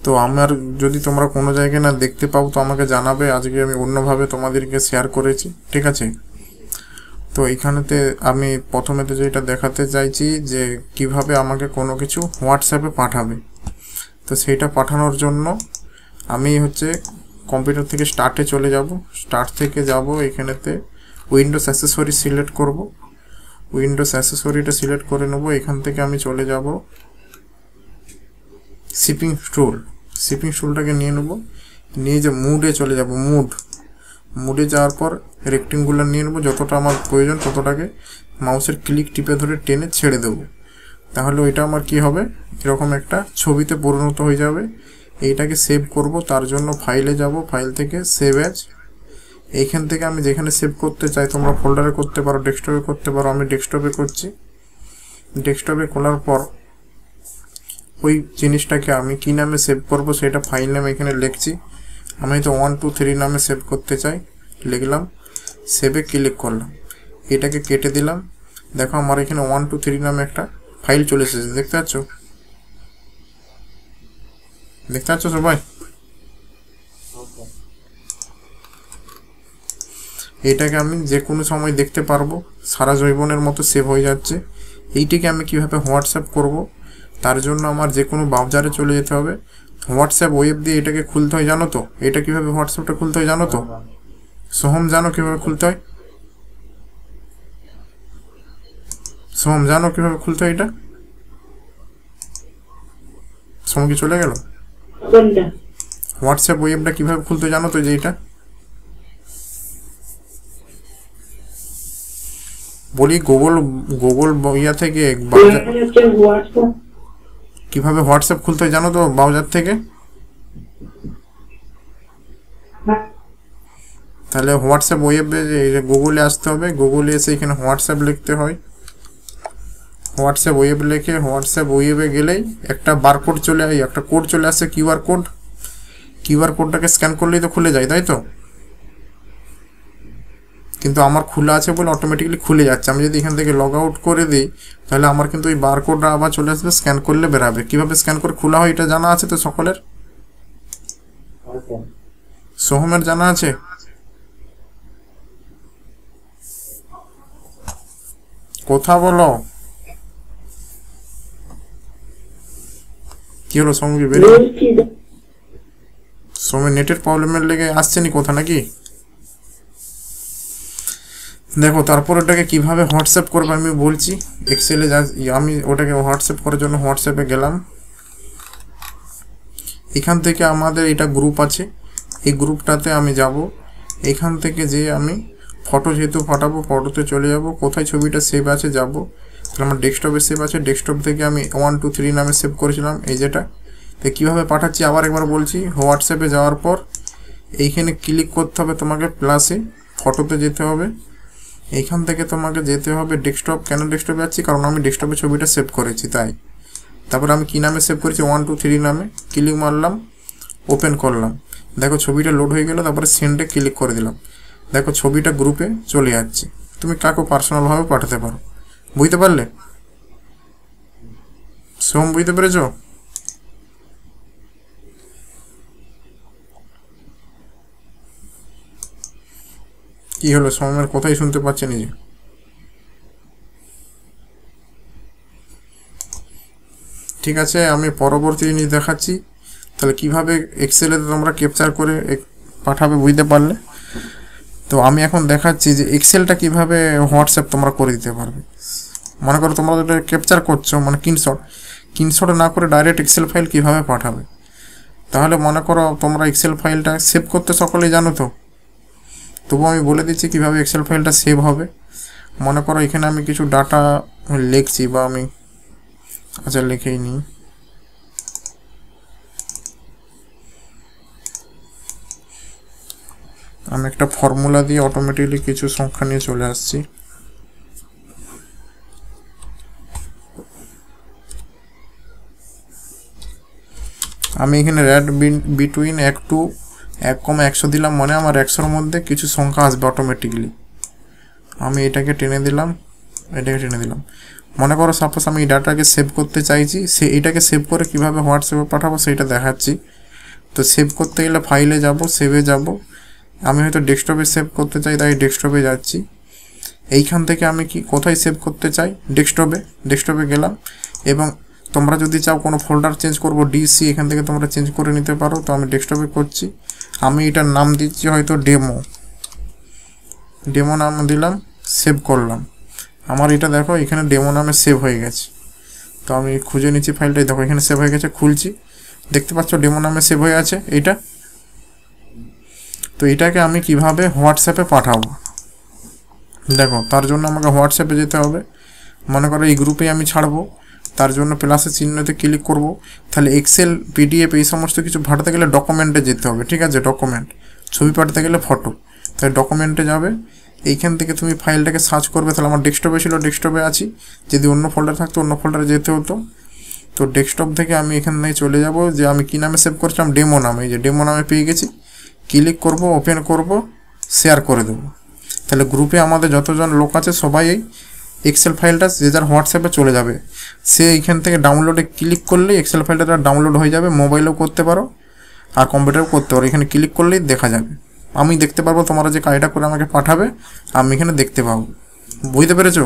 তো আমার যদি তোমরা কোনো জায়গায় না দেখতে পাও তো আমাকে জানাবে, আজকে আমি অন্যভাবে তোমাদেরকে শেয়ার করেছি, ঠিক আছে। তো এইখানেতে আমি প্রথমেতে যেটা দেখাতে চাইছি যে কিভাবে আমাকে কোনো কিছু হোয়াটসঅ্যাপে পাঠাবে। তো সেইটা পাঠানোর জন্য আমি হচ্ছে কম্পিউটার থেকে স্টার্টে চলে যাব, স্টার্ট থেকে যাব এখানেতে উইন্ডোজ অ্যাক্সেসরি সিলেক্ট করব, উইন্ডোজ অ্যাক্সেসরিটা সিলেক্ট করে নেব। এখান থেকে আমি চলে যাব শিপিং টুলটাকে নিয়ে নেব, নিয়ে যে মুডে চলে যাব, মুডে যাওয়ার পর রেক্টেঙ্গুলার নিয়ে নেব, যতটা আমার প্রয়োজন ততটাকে মাউসের ক্লিক টিপে ধরে টেনে ছেড়ে দেব। তাহলে ওইটা আমার কি হবে, এরকম একটা ছবিতে পরিণত হয়ে যাবে। এইটাকে সেভ করব, তার জন্য ফাইলে যাব, ফাইল থেকে সেভ অ্যাজ। এইখান থেকে আমি যেখানে সেভ করতে চাই, তোমরা ফোল্ডারে করতে পারো, ডেস্কটপে করতে পারো, আমি ডেস্কটপে করছি। ডেস্কটপে খোলার পর ওই জিনিসটাকে আমি কি নামে সেভ করব সেটা ফাইল নাম এখানে লিখছি। আমি তো 1 2 3 নামে সেভ করতে চাই, লিখলাম, সেভে ক্লিক করলাম, এটাকে কেটে দিলাম। দেখো আমার এখানে 1 2 3 নামে একটা ফাইল চলে এসেছে, দেখতে পাচ্ছ? দেখতে পাচ্ছ সবাই? এইটাকে আমি যে কোনো সময় দেখতে পারবো, সারা জীবনের মতো সেভ হয়ে যাচ্ছে। এইটাকে আমি কিভাবে হোয়াটসঅ্যাপ করব, তার জন্য আমার যে কোনো ব্রাউজারে চলে যেতে হবে, হোয়াটসঅ্যাপ ওয়েব দিয়ে এটাকে খুলতে হয়, জানো তো? এটা কিভাবে হোয়াটসঅ্যাপটা খুলতে হয় জানো তো? সোহম জানো কিভাবে খুলতে হয়? সোহম জানো কিভাবে খুলতে হয় এটা? সোহম কি চলে গেল? হোয়াটসঅ্যাপ ওয়েবটা কিভাবে খুলতে জানো তো? যে এটা বলি গুগল ইয়া থেকে কিভাবে হোয়াটসঅ্যাপ খুলতে হয় জানো তো ব্রাউজার থেকে? তাহলে হোয়াটসঅ্যাপ ওয়েবে গুগলে আসতে হবে, গুগলে এসে এখানে হোয়াটসঅ্যাপ লিখতে হয়, হোয়াটসঅ্যাপ ওয়েব লিখে হোয়াটসঅ্যাপ ওয়েবে গেলেই একটা বারকোড চলে আসে, একটা কোড চলে আসে, কিউআর কোডটাকে স্ক্যান করলেই তো খুলে যায়, তাই তো? কিন্তু আমার খোলা আছে বলে অটোমেটিক্যালি খুলে যাচ্ছে। আমি যদি এখান থেকে লগ আউট করে দিই তাহলে আমার কিন্তু ওই বারকোডটা আবার চলে আসবে, স্ক্যান করলে বেরাবে। কিভাবে স্ক্যান করে খোলা হয় এটা জানা আছে তো সকলের? সোহমের জানা আছে? কথা বলো, কি হলো সঙ্গে বেরিয়ে? সোমের নেটের প্রবলেমের লেগে আসছে নি কথা নাকি? দেখো তারপর ওটাকে কিভাবে হোয়াটসঅ্যাপ করবো আমি বলছি। এক্সেলে আমি ওটাকে হোয়াটসঅ্যাপ করার জন্য হোয়াটসঅ্যাপে গেলাম। এখান থেকে আমাদের এটা গ্রুপ আছে, এই গ্রুপটাতে আমি যাব। এখান থেকে যে আমি ফটো যেহেতু পাঠাবো, ফটোতে চলে যাব, কোথায় ছবিটা সেভ আছে যাব। তাহলে আমার ডেস্কটপে সেভ আছে, ডেস্কটপ থেকে আমি 1 2 3 নামে সেভ করেছিলাম এই যেটা। তো কীভাবে পাঠাচ্ছি আবার একবার বলছি। হোয়াটসঅ্যাপে যাওয়ার পর এইখানে ক্লিক করতে হবে তোমাকে, প্লাসে ফটোতে যেতে হবে। এইখান থেকে তোমাকে যেতে হবে ডেস্কটপ। কেন ডেস্কটপে যাচ্ছি? কারণ আমি ডেস্কটপে ছবিটা সেভ করেছি তাই। তারপর আমি কী নামে সেভ করেছি? 1 2 3 নামে। ক্লিক মারলাম, ওপেন করলাম, দেখো ছবিটা লোড হয়ে গেল। তারপরে সেন্ডে ক্লিক করে দিলাম, দেখো ছবিটা গ্রুপে চলে যাচ্ছে। তুমি কাকে পার্সোনালভাবে পাঠাতে পারো। বুঝতে পারলে? সোম বুঝতে পেরেছ? কি হলো, সোমের কথাই শুনতে পাচ্ছে নিজে? ঠিক আছে, আমি পরবর্তী জিনিস দেখাচ্ছি। তাহলে কিভাবে এক্সেলে তোমরা ক্যাপচার করে পাঠাবে, বুঝতে পারলে? তো আমি এখন দেখাচ্ছি যে এক্সেলটা কিভাবে হোয়াটসঅ্যাপ তোমরা করে দিতে পারবে। মনে করো তোমরা যেটা ক্যাপচার করছো, মানে স্ক্রিনশট না করে ডাইরেক্ট এক্সেল ফাইল কিভাবে পাঠাবে। তাহলে মনে করো তোমরা এক্সেল ফাইলটা সেভ করতে সকলেই জানো তো, তবু আমি বলে দিচ্ছি কিভাবে এক্সেল ফাইলটা সেভ হবে। মনে করো এখানে আমি কিছু ডাটা লিখছি, বা আমি আচ্ছা লিখেই নিই। আমি একটা ফর্মুলা দিয়ে অটোমেটিকলি কিছু সংখ্যা নিয়ে চলে আসছি। আমি এখানে রেড বিটুইন 1 to 1,100 দিলাম, মানে আমার 100-র মধ্যে কিছু সংখ্যা আসবে অটোমেটিকলি। আমি এটাকে টেনে দিলাম, এটাকে টেনে দিলাম। মনে করো সাপোজ আমি এই ডাটাকে সেভ করতে চাইছি, এটাকে সেভ করে কিভাবে হোয়াটসঅ্যাপে পাঠাবো সেটা দেখাচ্ছি। তো সেভ করতে গেলে ফাইলে যাব, সেভে যাব। আমি হয়তো ডেস্কটপে সেভ করতে চাই, তাই ডেস্কটপে যাচ্ছি। এইখান থেকে আমি কোথায় সেভ করতে চাই, ডেস্কটপে গেলাম। এবং তোমরা যদি চাও কোনো ফোল্ডার চেঞ্জ করবো ডিসি, এখান থেকে তোমরা চেঞ্জ করে নিতে পারো। তো আমি ডেস্কটপে করছি, আমি এটার নাম দিচ্ছি হয়তো ডেমো নাম দিলাম, সেভ করলাম। আমার এটা দেখো এখানে ডেমো নামে সেভ হয়ে গেছে। তো আমি খুঁজে নিচ্ছি ফাইলটাই, দেখো এখানে সেভ হয়ে গেছে, খুলছি, দেখতে পাচ্ছ ডেমো নামে সেভ হয়ে আছে এইটা। তো এটাকে আমি কিভাবে হোয়াটসঅ্যাপে পাঠাবো দেখো, তার জন্য আমাকে হোয়াটসঅ্যাপে যেতে হবে। মনে করো এই গ্রুপে আমি ছাড়বো, তার জন্য প্লাসের চিহ্নতে ক্লিক করব। তাহলে এক্সেল, পিডিএফ এই সমস্ত কিছু পাঠাতে গেলে ডকুমেন্টে যেতে হবে, ঠিক আছে, ডকুমেন্ট। ছবি পাঠাতে গেলে ফটো, তাই ডকুমেন্টে যাবে। এইখান থেকে তুমি ফাইলটাকে সার্চ করবে। তাহলে আমার ডেস্কটপে ছিল, ডেস্কটপে আছি। যদি অন্য ফোল্ডার থাকতো অন্য ফোল্ডারে যেতে হতো। তো ডেস্কটপ থেকে আমি এখান থেকে চলে যাব, যে আমি কী নামে সেভ করছিলাম, ডেমো নামে। এই যে ডেমো নামে পেয়ে গেছি, ক্লিক করব, ওপেন করব, শেয়ার করে দেবো। তাহলে গ্রুপে আমাদের যতজন লোক আছে সবাই এই এক্সেল ফাইলটা যে যার হোয়াটসঅ্যাপে চলে যাবে। সে এইখান থেকে ডাউনলোডে ক্লিক করলেই এক্সেল ফাইলটা তার ডাউনলোড হয়ে যাবে। মোবাইলেও করতে পারো আর কম্পিউটারেও করতে পারো। এখানে ক্লিক করলেই দেখা যাবে, আমি দেখতে পারবো তোমরা যে কাজটা করে আমাকে পাঠাবে, আমি এখানে দেখতে পাবো। বুঝতে পেরেছো?